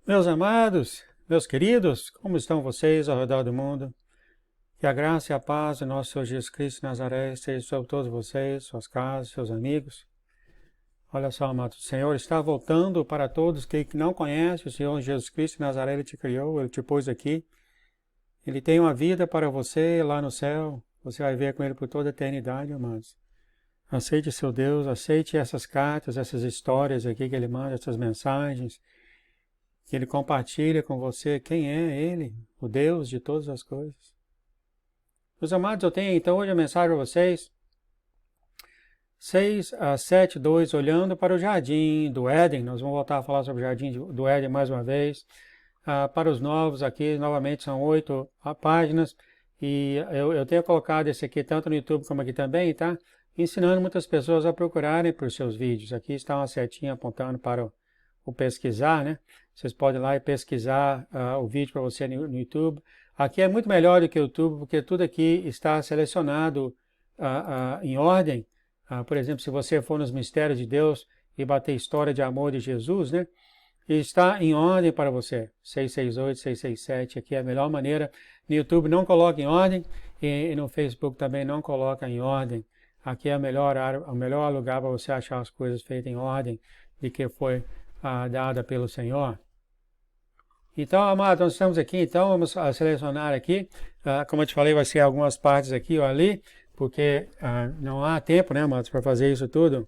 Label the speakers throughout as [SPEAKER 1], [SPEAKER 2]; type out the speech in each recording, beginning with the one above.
[SPEAKER 1] Meus amados, meus queridos, como estão vocês ao redor do mundo? Que a graça e a paz do nosso Senhor Jesus Cristo de Nazaré esteja sobre todos vocês, suas casas, seus amigos. Olha só, amados, o Senhor está voltando para todos que não conhecem o Senhor Jesus Cristo de Nazaré. Ele te criou, Ele te pôs aqui. Ele tem uma vida para você lá no céu. Você vai ver com Ele por toda a eternidade, amados. Aceite seu Deus, aceite essas cartas, essas histórias aqui que Ele manda, essas mensagens. Que Ele compartilha com você quem é Ele, o Deus de todas as coisas. Meus amados, eu tenho então hoje a mensagem para vocês. 6:7:2, olhando para o jardim do Éden. Nós vamos voltar a falar sobre o jardim do Éden mais uma vez. Para os novos aqui, novamente são 8 páginas. E eu tenho colocado esse aqui tanto no YouTube como aqui também, tá? Ensinando muitas pessoas a procurarem por seus vídeos. Aqui está uma setinha apontando para o pesquisar, né? Vocês podem ir lá e pesquisar o vídeo para você no YouTube. Aqui é muito melhor do que o YouTube, porque tudo aqui está selecionado em ordem. Por exemplo, se você for nos Mistérios de Deus e bater História de Amor de Jesus, né? Está em ordem para você. 668, 667, aqui é a melhor maneira. No YouTube não coloca em ordem e no Facebook também não coloca em ordem. Aqui é o melhor lugar para você achar as coisas feitas em ordem de que foi dada pelo Senhor. Então, amados, nós estamos aqui, então vamos selecionar aqui, como eu te falei, vai ser algumas partes aqui ou ali, porque não há tempo, né, amados, para fazer isso tudo.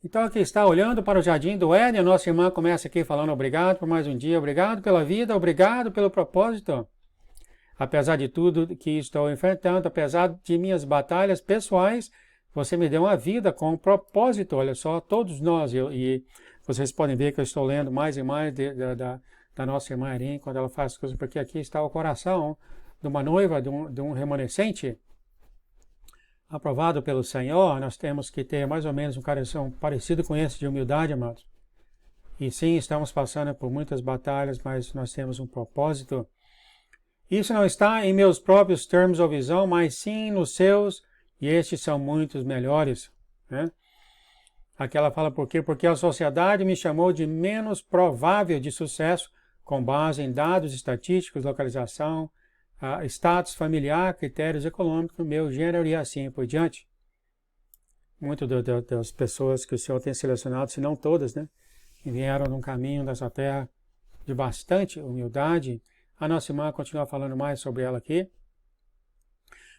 [SPEAKER 1] Então, aqui está, olhando para o jardim do Éden, a nossa irmã começa aqui falando obrigado por mais um dia, obrigado pela vida, obrigado pelo propósito. Apesar de tudo que estou enfrentando, apesar de minhas batalhas pessoais, você me deu uma vida com um propósito, olha só, todos nós, e vocês podem ver que eu estou lendo mais e mais da nossa irmã Erin, quando ela faz coisas, porque aqui está o coração de uma noiva, de um remanescente, aprovado pelo Senhor. Nós temos que ter mais ou menos um coração parecido com esse de humildade, amados. E sim, estamos passando por muitas batalhas, mas nós temos um propósito. Isso não está em meus próprios termos ou visão, mas sim nos seus, e estes são muitos melhores, né? Aqui ela fala por quê? Porque a sociedade me chamou de menos provável de sucesso com base em dados estatísticos, localização, status familiar, critérios econômicos, meu gênero e assim por diante. Muitas das pessoas que o Senhor tem selecionado, se não todas, né, que vieram num caminho dessa terra de bastante humildade. A nossa irmã continua falando mais sobre ela aqui.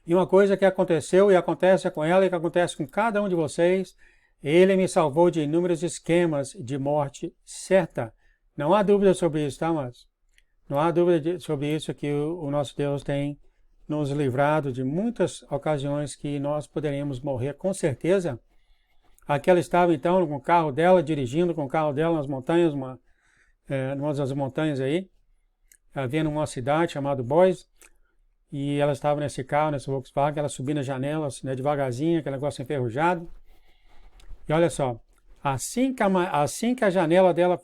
[SPEAKER 1] E uma coisa que aconteceu e acontece com ela e que acontece com cada um de vocês, Ele me salvou de inúmeros esquemas de morte certa. Não há dúvida sobre isso, tá, mas não há dúvida sobre isso, que o nosso Deus tem nos livrado de muitas ocasiões que nós poderíamos morrer com certeza. Aqui ela estava então com o carro dela, dirigindo com o carro dela nas montanhas, numa das montanhas aí, vendo uma cidade chamada Boise. E ela estava nesse carro, nesse Volkswagen, ela subindo as janelas, né, devagarzinho, aquele negócio enferrujado. E olha só, assim que a janela dela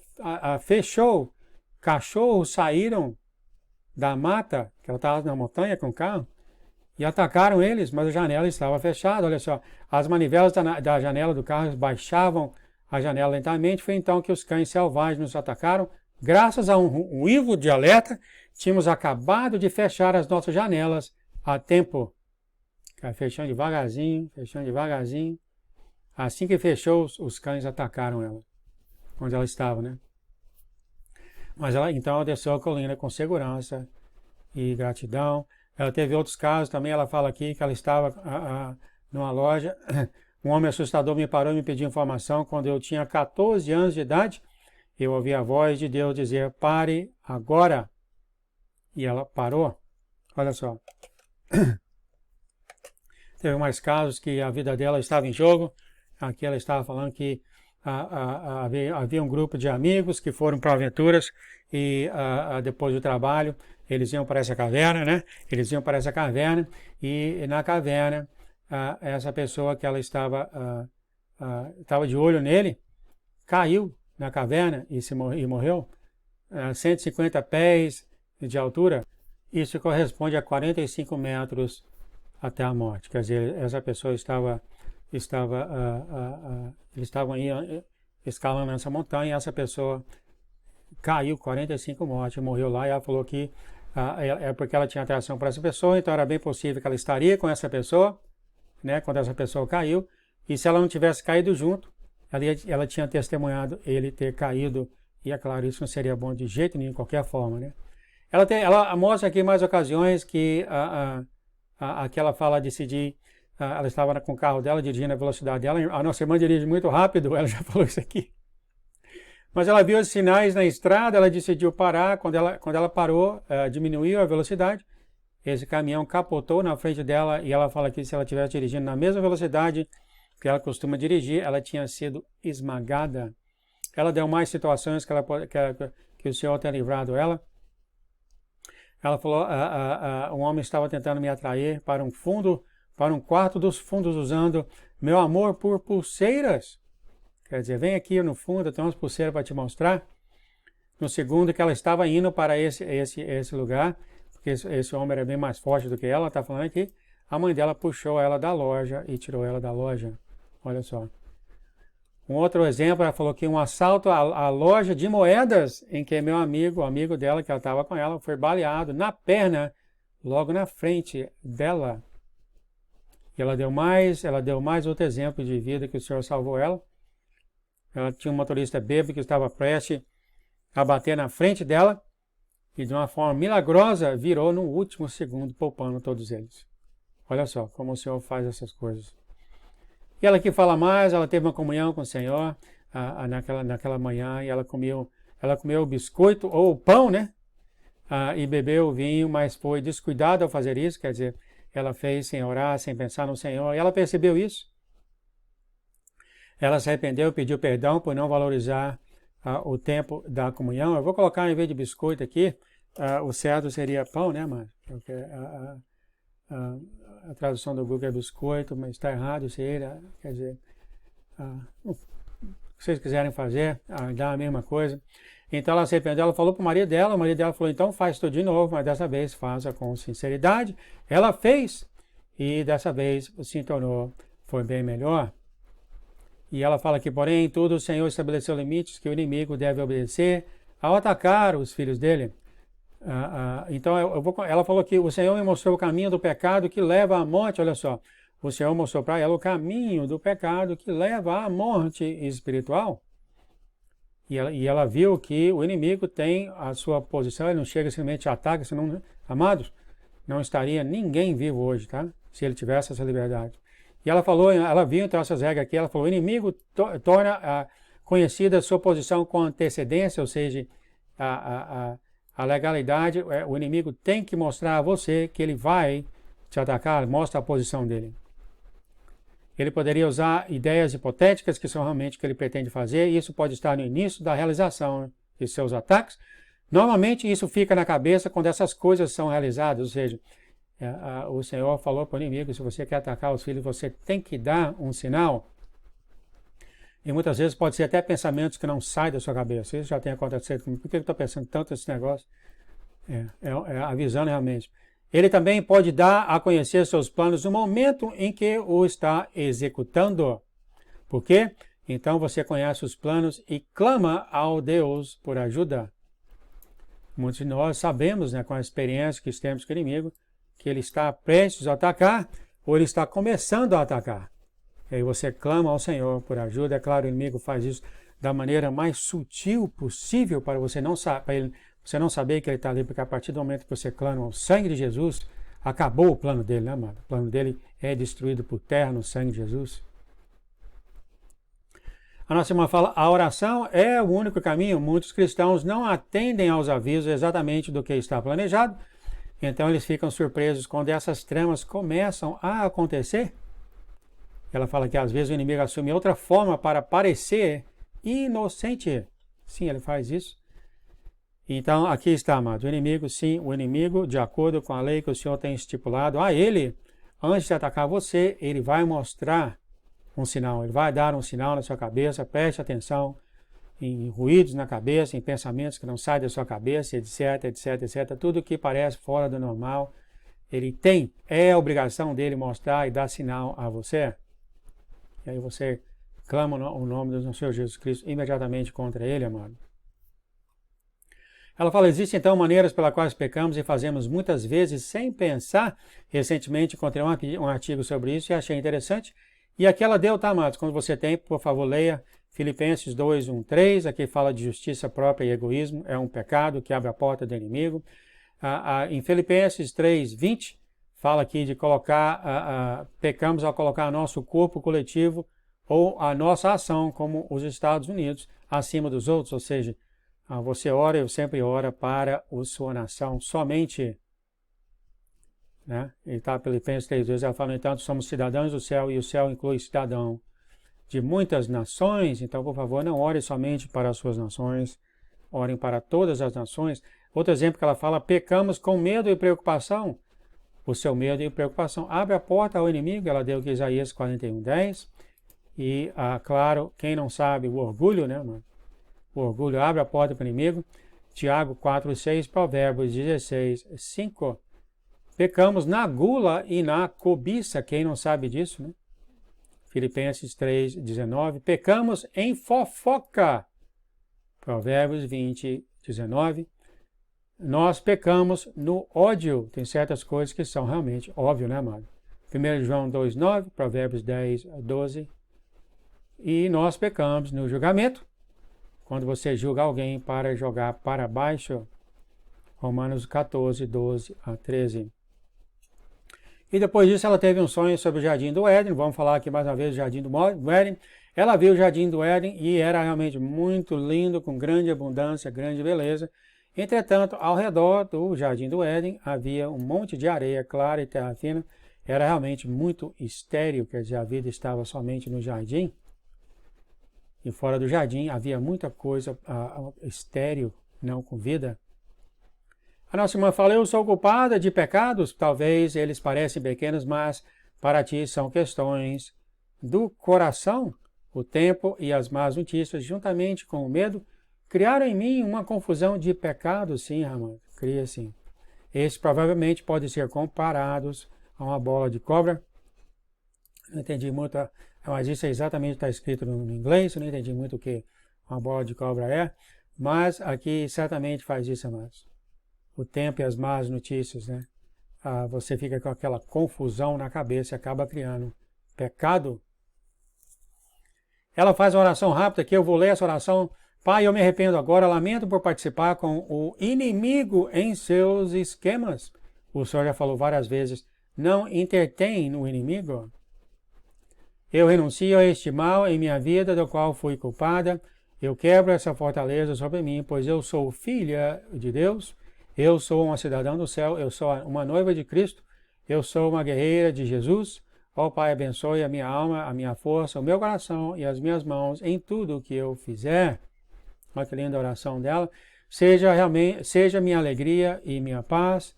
[SPEAKER 1] fechou, cachorros saíram da mata, que ela estava na montanha com o carro, e atacaram eles, mas a janela estava fechada. Olha só, as manivelas da janela do carro baixavam a janela lentamente. Foi então que os cães selvagens nos atacaram. Graças a um uivo de alerta, tínhamos acabado de fechar as nossas janelas a tempo. Fechando devagarzinho, fechando devagarzinho. Assim que fechou, os cães atacaram ela, onde ela estava, né? Mas então ela desceu a colina com segurança e gratidão. Ela teve outros casos também. Ela fala aqui que ela estava numa loja. Um homem assustador me parou e me pediu informação quando eu tinha 14 anos de idade. Eu ouvi a voz de Deus dizer, pare agora. E ela parou. Olha só. Teve mais casos que a vida dela estava em jogo. Aqui ela estava falando que havia um grupo de amigos que foram para aventuras e depois do trabalho eles iam para essa caverna, né? Eles iam para essa caverna e na caverna essa pessoa que ela estava de olho nele caiu na caverna e morreu. 150 pés de altura, isso corresponde a 45 metros até a morte. Quer dizer, essa pessoa eles estavam aí escalando essa montanha, essa pessoa caiu, 45 mortes, morreu lá, e ela falou que é porque ela tinha atração por essa pessoa, então era bem possível que ela estaria com essa pessoa, né, quando essa pessoa caiu, e se ela não tivesse caído junto, ela tinha testemunhado ele ter caído, e é claro, isso não seria bom de jeito nenhum, de qualquer forma, né. Ela mostra aqui mais ocasiões que aqui ela fala de decidir, ela estava com o carro dela, dirigindo a velocidade dela, a nossa irmã dirige muito rápido, ela já falou isso aqui. Mas ela viu os sinais na estrada, ela decidiu parar, quando ela parou, diminuiu a velocidade, esse caminhão capotou na frente dela, e ela fala que se ela estivesse dirigindo na mesma velocidade que ela costuma dirigir, ela tinha sido esmagada. Ela deu mais situações que o Senhor tenha livrado ela. Ela falou, um homem estava tentando me atrair para um quarto dos fundos, usando meu amor por pulseiras. Quer dizer, vem aqui no fundo, tem umas pulseiras para te mostrar. No segundo que ela estava indo para esse lugar, porque esse homem era bem mais forte do que ela, está falando aqui, a mãe dela puxou ela da loja e tirou ela da loja. Olha só. Um outro exemplo, ela falou que um assalto à loja de moedas, em que o amigo dela, que ela estava com ela, foi baleado na perna, logo na frente dela. E ela deu mais outro exemplo de vida que o Senhor salvou ela. Ela tinha um motorista bêbado que estava prestes a bater na frente dela, e de uma forma milagrosa virou no último segundo, poupando todos eles. Olha só como o Senhor faz essas coisas. E ela aqui fala mais, ela teve uma comunhão com o Senhor naquela manhã, e ela comeu o biscoito ou o pão, né? E bebeu o vinho, mas foi descuidada ao fazer isso, quer dizer, ela fez sem orar, sem pensar no Senhor, e ela percebeu isso. Ela se arrependeu, pediu perdão por não valorizar o tempo da comunhão. Eu vou colocar, em vez de biscoito aqui, o certo seria pão, né, mano? Porque a tradução do Google é biscoito, mas está errado, seria, quer dizer, o que vocês quiserem fazer, dá a mesma coisa. Então ela se arrependeu, ela falou para o marido dela falou, então faz tudo de novo, mas dessa vez faça com sinceridade. Ela fez, e dessa vez se tornou, foi bem melhor. E ela fala que, porém, em tudo o Senhor estabeleceu limites que o inimigo deve obedecer ao atacar os filhos dele. Então, ela falou que o Senhor me mostrou o caminho do pecado que leva à morte. Olha só, o Senhor mostrou para ela o caminho do pecado que leva à morte espiritual. E ela viu que o inimigo tem a sua posição, ele não chega simplesmente a ataque, senão, amados, não estaria ninguém vivo hoje, tá? Se ele tivesse essa liberdade. E ela viu então essas regras aqui, ela falou, o inimigo torna conhecida a sua posição com antecedência, ou seja, a legalidade, o inimigo tem que mostrar a você que ele vai te atacar, mostra a posição dele. Ele poderia usar ideias hipotéticas, que são realmente o que ele pretende fazer, e isso pode estar no início da realização de seus ataques. Normalmente isso fica na cabeça quando essas coisas são realizadas, ou seja, o Senhor falou para o inimigo, se você quer atacar os filhos, você tem que dar um sinal. E muitas vezes pode ser até pensamentos que não saem da sua cabeça. Isso já tem acontecido comigo. Por que eu estou pensando tanto nesse negócio? Avisando realmente. Ele também pode dar a conhecer seus planos no momento em que o está executando. Por quê? Então você conhece os planos e clama ao Deus por ajuda. Muitos de nós sabemos, né, com a experiência que temos com o inimigo, que ele está prestes a atacar ou ele está começando a atacar. E aí você clama ao Senhor por ajuda. É claro, o inimigo faz isso da maneira mais sutil possível para você não saber que ele está ali, porque a partir do momento que você clama ao sangue de Jesus, acabou o plano dele, né, amado? O plano dele é destruído por terra no sangue de Jesus. A nossa irmã fala, a oração é o único caminho. Muitos cristãos não atendem aos avisos exatamente do que está planejado, então eles ficam surpresos quando essas tramas começam a acontecer. Ela fala que às vezes o inimigo assume outra forma para parecer inocente. Sim, ele faz isso. Então, aqui está, amado. O inimigo, de acordo com a lei que o Senhor tem estipulado, ele, antes de atacar você, ele vai mostrar um sinal. Ele vai dar um sinal na sua cabeça. Preste atenção em ruídos na cabeça, em pensamentos que não saem da sua cabeça, etc, etc, etc. Tudo que parece fora do normal, é a obrigação dele mostrar e dar sinal a você. E aí você clama o nome do Senhor Jesus Cristo imediatamente contra ele, amado. Ela fala, existem então maneiras pelas quais pecamos e fazemos muitas vezes sem pensar. Recentemente encontrei um artigo sobre isso e achei interessante. E aqui ela deu, tá, amados? Quando você tem, por favor, leia Filipenses 2, 1, 3. Aqui fala de justiça própria e egoísmo. É um pecado que abre a porta do inimigo. Em Filipenses 3, 20, fala aqui de colocar, pecamos ao colocar nosso corpo coletivo ou a nossa ação, como os Estados Unidos, acima dos outros, ou seja, você ora, eu sempre oro para a sua nação, somente, né? E está Filipenses 3:2, ela fala, no entanto, somos cidadãos do céu, e o céu inclui cidadão de muitas nações, então, por favor, não ore somente para as suas nações, orem para todas as nações. Outro exemplo que ela fala, pecamos com medo e preocupação. O seu medo e preocupação abre a porta ao inimigo, ela deu aqui Isaías 41:10, e, claro, quem não sabe, o orgulho, né, mano? O orgulho abre a porta para o inimigo. Tiago 4:6, Provérbios 16:5. Pecamos na gula e na cobiça. Quem não sabe disso, né? Filipenses 3:19. Pecamos em fofoca. Provérbios 20:19. Nós pecamos no ódio. Tem certas coisas que são realmente óbvias, né, amado? 1 João 2:9, Provérbios 10:12. E nós pecamos no julgamento. Quando você julga alguém para jogar para baixo, Romanos 14:12-13. E depois disso ela teve um sonho sobre o Jardim do Éden, vamos falar aqui mais uma vez do Jardim do Éden. Ela viu o Jardim do Éden e era realmente muito lindo, com grande abundância, grande beleza. Entretanto, ao redor do Jardim do Éden havia um monte de areia clara e terra fina. Era realmente muito estéril, quer dizer, a vida estava somente no jardim. E fora do jardim havia muita coisa estéril, não com vida. A nossa irmã fala, eu sou culpada de pecados, talvez eles parecem pequenos, mas para ti são questões do coração. O tempo e as más notícias, juntamente com o medo, criaram em mim uma confusão de pecados, sim, Ramon, cria sim. Esses provavelmente podem ser comparados a uma bola de cobra. Não entendi muito, mas isso é exatamente está escrito no inglês, eu não entendi muito o que uma bola de cobra é, mas aqui certamente faz isso, amados. O tempo e as más notícias, né? Você fica com aquela confusão na cabeça e acaba criando pecado. Ela faz uma oração rápida aqui, eu vou ler essa oração. Pai, eu me arrependo agora, lamento por participar com o inimigo em seus esquemas. O Senhor já falou várias vezes, não intertém no inimigo. Eu renuncio a este mal em minha vida, do qual fui culpada. Eu quebro essa fortaleza sobre mim, pois eu sou filha de Deus. Eu sou uma cidadã do céu, eu sou uma noiva de Cristo. Eu sou uma guerreira de Jesus. Ó Pai, abençoe a minha alma, a minha força, o meu coração e as minhas mãos em tudo o que eu fizer. Olha que linda a oração dela. Seja minha alegria e minha paz.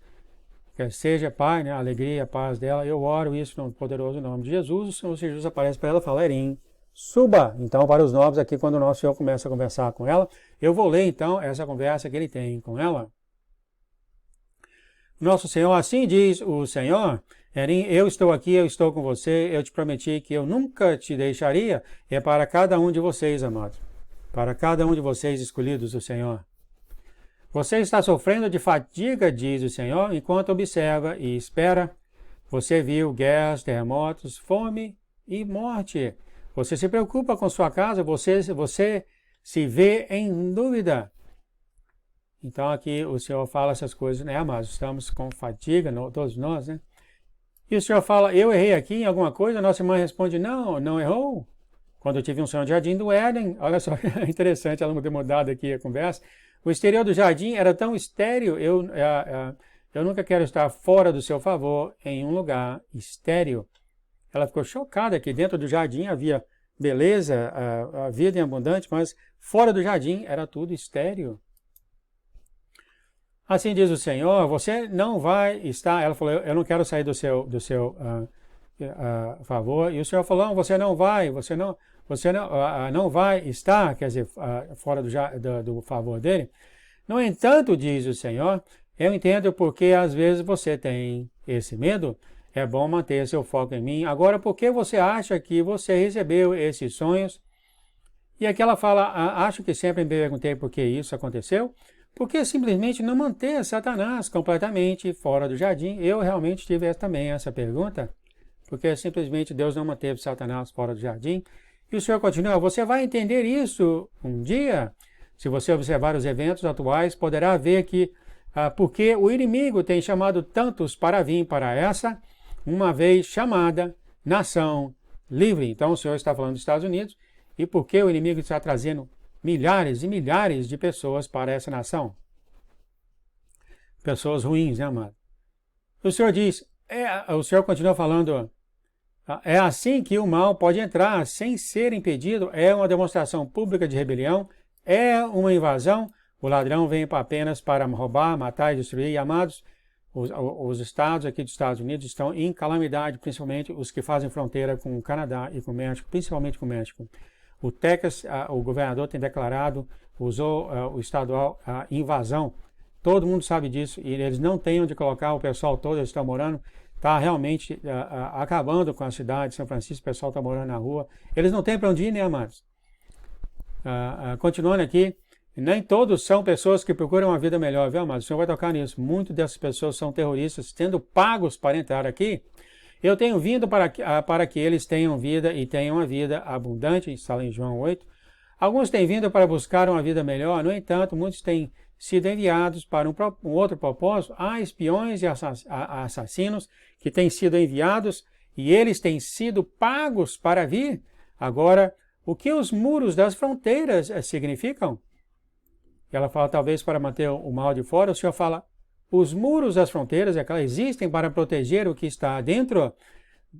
[SPEAKER 1] Seja, Pai, né, a alegria e a paz dela. Eu oro isso no poderoso nome de Jesus. O Senhor Jesus aparece para ela e fala, Erim, suba. Então, para os novos aqui, quando o nosso Senhor começa a conversar com ela, eu vou ler, então, essa conversa que ele tem com ela. Nosso Senhor, assim diz o Senhor, Erim, eu estou aqui, eu estou com você, eu te prometi que eu nunca te deixaria. É para cada um de vocês, amados. Para cada um de vocês escolhidos do Senhor. Você está sofrendo de fadiga, diz o Senhor, enquanto observa e espera. Você viu guerras, terremotos, fome e morte. Você se preocupa com sua casa, você se vê em dúvida. Então aqui o Senhor fala essas coisas, né, amados? Estamos com fadiga, todos nós, né? E o Senhor fala, eu errei aqui em alguma coisa? A nossa irmã responde, não, não errou. Quando eu tive um sonho de Jardim do Éden, olha só, interessante ela ter mudado aqui a conversa. O exterior do jardim era tão estéril, eu nunca quero estar fora do seu favor em um lugar estéril. Ela ficou chocada que dentro do jardim havia beleza, a vida em abundante, mas fora do jardim era tudo estéril. Assim diz o Senhor, você não vai estar... Ela falou, eu não quero sair do seu favor. E o Senhor falou, não, você não vai estar, quer dizer, fora do favor dele. No entanto, diz o Senhor, eu entendo porque às vezes você tem esse medo. é bom manter seu foco em mim. Agora, por que você acha que você recebeu esses sonhos? E aqui ela fala, acho que sempre me perguntei por que isso aconteceu. Porque simplesmente não manter Satanás completamente fora do jardim? Eu realmente tive também essa pergunta. Porque simplesmente Deus não manteve Satanás fora do jardim. E o Senhor continua, você vai entender isso um dia. Se você observar os eventos atuais, poderá ver que porque o inimigo tem chamado tantos para vir para essa, uma vez chamada, nação livre. Então o Senhor está falando dos Estados Unidos. E porque o inimigo está trazendo milhares e milhares de pessoas para essa nação. Pessoas ruins, né, amado? O Senhor diz, o Senhor continua falando, é assim que o mal pode entrar sem ser impedido, é uma demonstração pública de rebelião, é uma invasão, o ladrão vem apenas para roubar, matar e destruir. E, amados, os estados aqui dos Estados Unidos estão em calamidade, principalmente os que fazem fronteira com o Canadá e com o México, principalmente com o México. O Texas, o governador tem declarado, usou o estadual invasão. Todo mundo sabe disso e eles não têm onde colocar o pessoal todo, eles estão morando. Está realmente acabando com a cidade de São Francisco, o pessoal está morando na rua. Eles não têm para onde ir, né, amados? Continuando aqui, nem todos são pessoas que procuram uma vida melhor, viu, amados? O Senhor vai tocar nisso. Muitas dessas pessoas são terroristas, tendo pagos para entrar aqui. Eu tenho vindo para que eles tenham vida e tenham uma vida abundante, está lá em João 8. Alguns têm vindo para buscar uma vida melhor, no entanto, muitos têm sido enviados para um outro propósito. Há espiões e assassinos que têm sido enviados e eles têm sido pagos para vir. Agora, o que os muros das fronteiras significam? Ela fala, talvez para manter o mal de fora. O Senhor fala, os muros das fronteiras existem para proteger o que está dentro,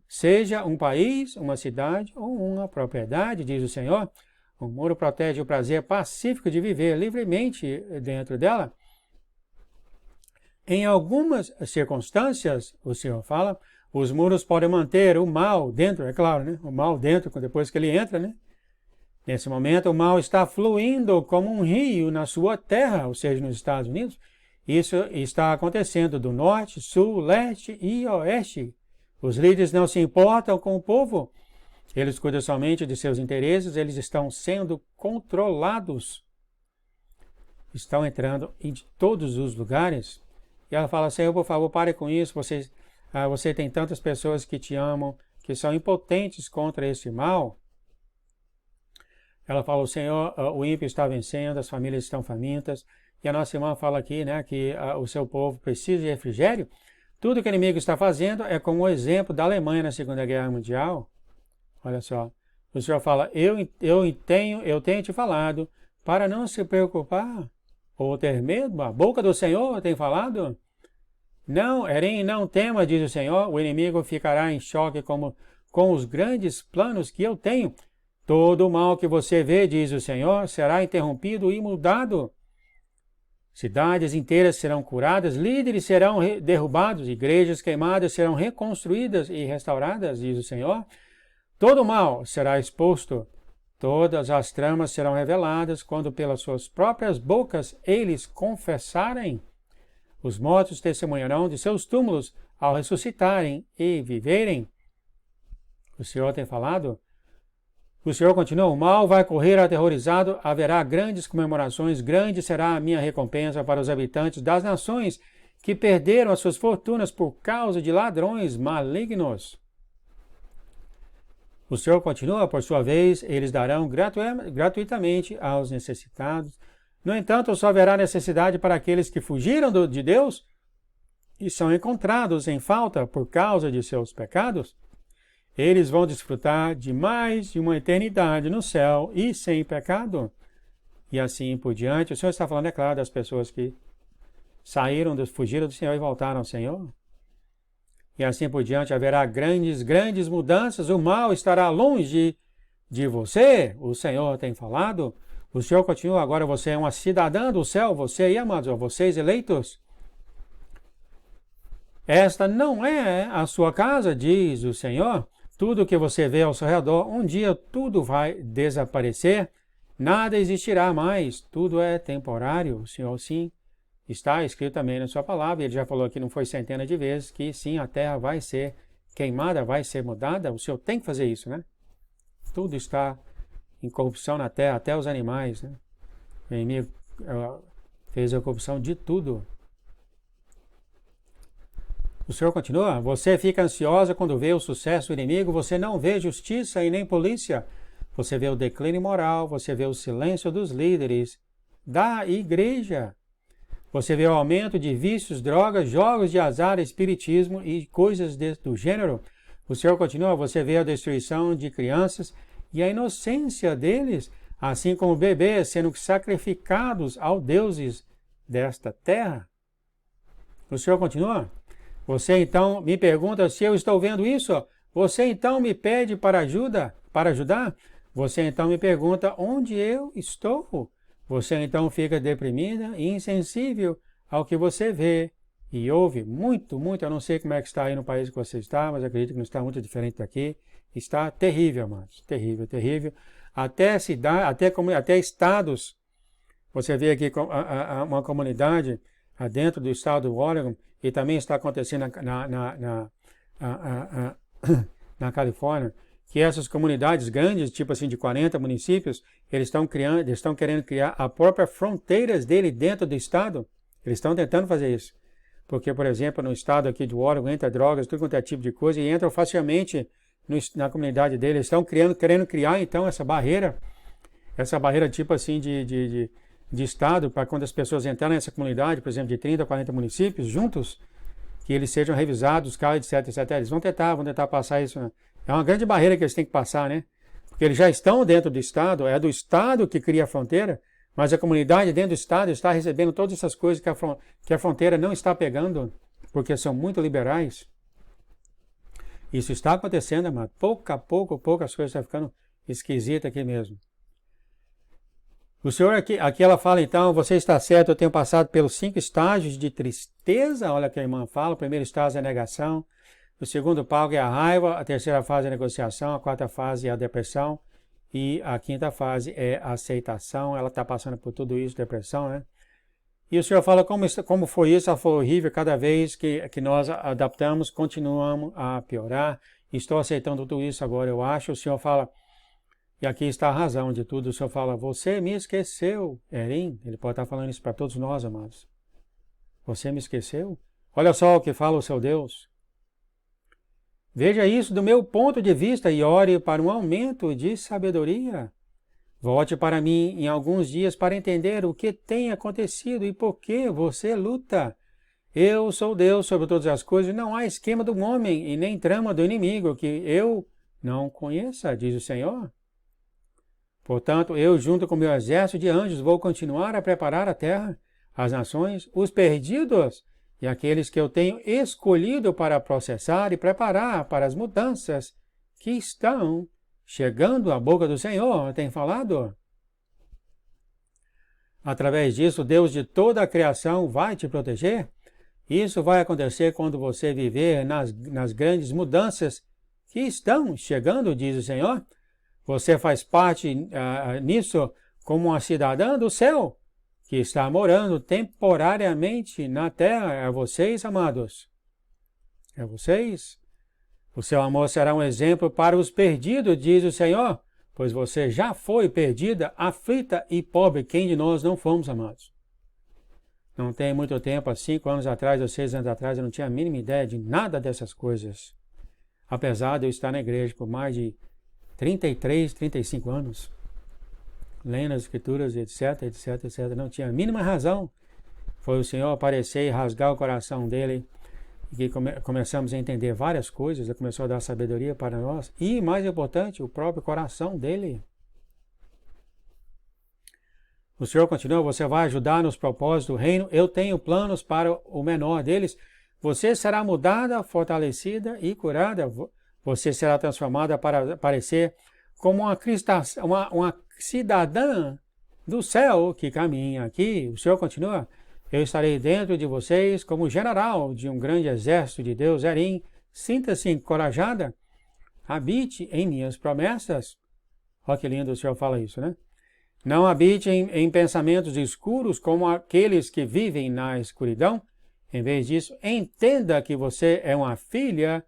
[SPEAKER 1] seja um país, uma cidade ou uma propriedade, diz o Senhor. O muro protege o prazer pacífico de viver livremente dentro dela. Em algumas circunstâncias, o Senhor fala, os muros podem manter o mal dentro, é claro, né? O mal dentro, depois que ele entra, né? Nesse momento, o mal está fluindo como um rio na sua terra, ou seja, nos Estados Unidos. Isso está acontecendo do norte, sul, leste e oeste. Os líderes não se importam com o povo. Eles cuidam somente de seus interesses. Eles estão sendo controlados. Estão entrando em todos os lugares. E ela fala, Senhor, por favor, pare com isso. Você tem tantas pessoas que te amam, que são impotentes contra esse mal. Ela fala, o Senhor, o ímpio está vencendo, as famílias estão famintas. E a nossa irmã fala aqui, né, que o seu povo precisa de refrigério. Tudo que o inimigo está fazendo é como o exemplo da Alemanha na Segunda Guerra Mundial. Olha só, o Senhor fala, eu tenho te falado para não se preocupar ou ter medo. A boca do Senhor tem falado. Não, Eren, não tema, diz o Senhor, o inimigo ficará em choque com os grandes planos que eu tenho. Todo o mal que você vê, diz o Senhor, será interrompido e mudado. Cidades inteiras serão curadas, líderes serão derrubados, igrejas queimadas serão reconstruídas e restauradas, diz o Senhor. Todo o mal será exposto, todas as tramas serão reveladas quando pelas suas próprias bocas eles confessarem. Os mortos testemunharão de seus túmulos ao ressuscitarem e viverem. O Senhor tem falado. O Senhor continua, o mal vai correr aterrorizado, haverá grandes comemorações, grande será a minha recompensa para os habitantes das nações que perderam as suas fortunas por causa de ladrões malignos. O Senhor continua, por sua vez, eles darão gratuitamente aos necessitados. No entanto, só haverá necessidade para aqueles que fugiram de Deus e são encontrados em falta por causa de seus pecados. Eles vão desfrutar de mais de uma eternidade no céu e sem pecado. E assim por diante. O Senhor está falando, é claro, das pessoas que fugiram do Senhor e voltaram ao Senhor. E assim por diante haverá grandes mudanças. O mal estará longe de você. O Senhor tem falado. O Senhor continua, agora você é uma cidadã do céu. Você aí, amados, vocês eleitos. Esta não é a sua casa, diz o Senhor. Tudo que você vê ao seu redor, um dia tudo vai desaparecer, nada existirá mais, tudo é temporário. O Senhor sim está escrito também na sua palavra, ele já falou aqui, não foi centenas de vezes, que sim, a terra vai ser queimada, vai ser mudada, o Senhor tem que fazer isso, né? Tudo está em corrupção na terra, até os animais, né? O inimigo fez a corrupção de tudo. O Senhor continua, você fica ansiosa quando vê o sucesso do inimigo, você não vê justiça e nem polícia, você vê o declínio moral, você vê o silêncio dos líderes da igreja. Você vê o aumento de vícios, drogas, jogos de azar, espiritismo e coisas do gênero. O Senhor continua, você vê a destruição de crianças e a inocência deles, assim como bebês sendo sacrificados aos deuses desta terra. O Senhor continua, você então me pergunta se eu estou vendo isso? Você então me pede para ajudar? Você então me pergunta onde eu estou? Você então fica deprimida e insensível ao que você vê e ouve. Muito, eu não sei como é que está aí no país que você está, mas acredito que não está muito diferente daqui. Está terrível, amados. Terrível, terrível. Até estados. Você vê aqui uma comunidade dentro do estado do Oregon, e também está acontecendo na Califórnia, que essas comunidades grandes, tipo assim, de 40 municípios, eles estão querendo criar a própria fronteiras dele dentro do estado. Eles estão tentando fazer isso. Porque, por exemplo, no estado aqui de Oregon, entra drogas, tudo quanto é tipo de coisa, e entram facilmente na comunidade dele. Eles estão querendo criar, então, essa barreira tipo assim, de estado, para quando as pessoas entrarem nessa comunidade, por exemplo, de 30 a 40 municípios, juntos, que eles sejam revisados, etc. Eles vão tentar passar isso, né? É uma grande barreira que eles têm que passar, né? Porque eles já estão dentro do Estado, é do Estado que cria a fronteira, mas a comunidade dentro do Estado está recebendo todas essas coisas que a fronteira não está pegando, porque são muito liberais. Isso está acontecendo, mas pouco a pouco as coisas estão ficando esquisitas aqui mesmo. O Senhor aqui ela fala então, você está certo, eu tenho passado pelos 5 estágios de tristeza, olha o que a irmã fala, o primeiro estágio é a negação, o segundo palco é a raiva, a terceira fase é a negociação, a quarta fase é a depressão e a quinta fase é a aceitação. Ela está passando por tudo isso, depressão, né? E o Senhor fala como foi isso, ela foi horrível, cada vez que nós adaptamos, continuamos a piorar. Estou aceitando tudo isso agora, eu acho. O Senhor fala, e aqui está a razão de tudo, o Senhor fala, você me esqueceu, Erim. Ele pode estar falando isso para todos nós, amados. Você me esqueceu? Olha só o que fala o seu Deus. Veja isso do meu ponto de vista e ore para um aumento de sabedoria. Volte para mim em alguns dias para entender o que tem acontecido e por que você luta. Eu sou Deus sobre todas as coisas e não há esquema do homem e nem trama do inimigo que eu não conheça, diz o Senhor. Portanto, eu junto com meu exército de anjos vou continuar a preparar a terra, as nações, os perdidos, e aqueles que eu tenho escolhido para processar e preparar para as mudanças que estão chegando à boca do Senhor, tem falado. Através disso, Deus de toda a criação vai te proteger. Isso vai acontecer quando você viver nas grandes mudanças que estão chegando, diz o Senhor. Você faz parte nisso como uma cidadã do céu, que está morando temporariamente na terra. É vocês, amados. É vocês. O seu amor será um exemplo para os perdidos, diz o Senhor, pois você já foi perdida, aflita e pobre. Quem de nós não fomos, amados? Não tem muito tempo, há 5 anos atrás ou 6 anos atrás, eu não tinha a mínima ideia de nada dessas coisas. Apesar de eu estar na igreja por mais de 33, 35 anos. Lendo as escrituras, etc. Não tinha a mínima razão. Foi o Senhor aparecer e rasgar o coração dele. E que começamos a entender várias coisas. Ele começou a dar sabedoria para nós. E, mais importante, o próprio coração dele. O Senhor continua, você vai ajudar nos propósitos do reino. Eu tenho planos para o menor deles. Você será mudada, fortalecida e curada. Você será transformada para parecer como uma cidadã do céu que caminha aqui. O Senhor continua, eu estarei dentro de vocês como general de um grande exército de Deus. Erim, sinta-se encorajada, habite em minhas promessas. Olha que lindo o Senhor fala isso, né? Não habite em pensamentos escuros como aqueles que vivem na escuridão. Em vez disso, entenda que você é uma filha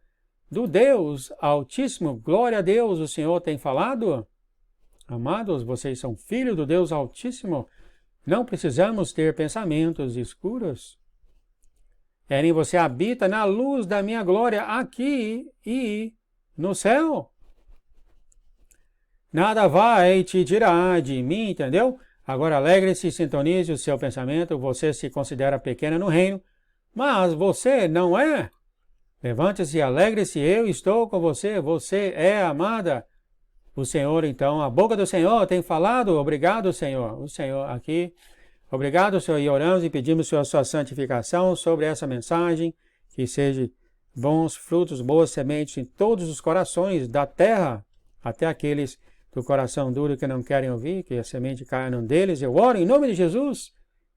[SPEAKER 1] do Deus Altíssimo. Glória a Deus, o Senhor tem falado. Amados, vocês são filhos do Deus Altíssimo. Não precisamos ter pensamentos escuros. Eren, você habita na luz da minha glória aqui e no céu. Nada vai te tirar de mim, entendeu? Agora alegre-se e sintonize o seu pensamento. Você se considera pequena no reino, mas você não é. Levante-se e alegre-se, eu estou com você, você é amada. O Senhor, então, a boca do Senhor tem falado, obrigado, Senhor. O Senhor aqui, obrigado, Senhor, e oramos e pedimos a sua santificação sobre essa mensagem, que seja bons frutos, boas sementes em todos os corações da terra, até aqueles do coração duro que não querem ouvir, que a semente caia num deles. Eu oro em nome de Jesus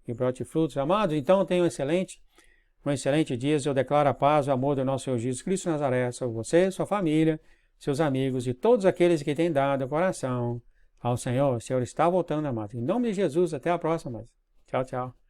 [SPEAKER 1] e brote frutos, amados. Então, tenham um excelente dia. Eu declaro a paz, o amor do nosso Senhor Jesus Cristo Nazaré sobre você, sua família, seus amigos e todos aqueles que têm dado o coração ao Senhor. O Senhor está voltando, amados. Em nome de Jesus, até a próxima. Tchau, tchau.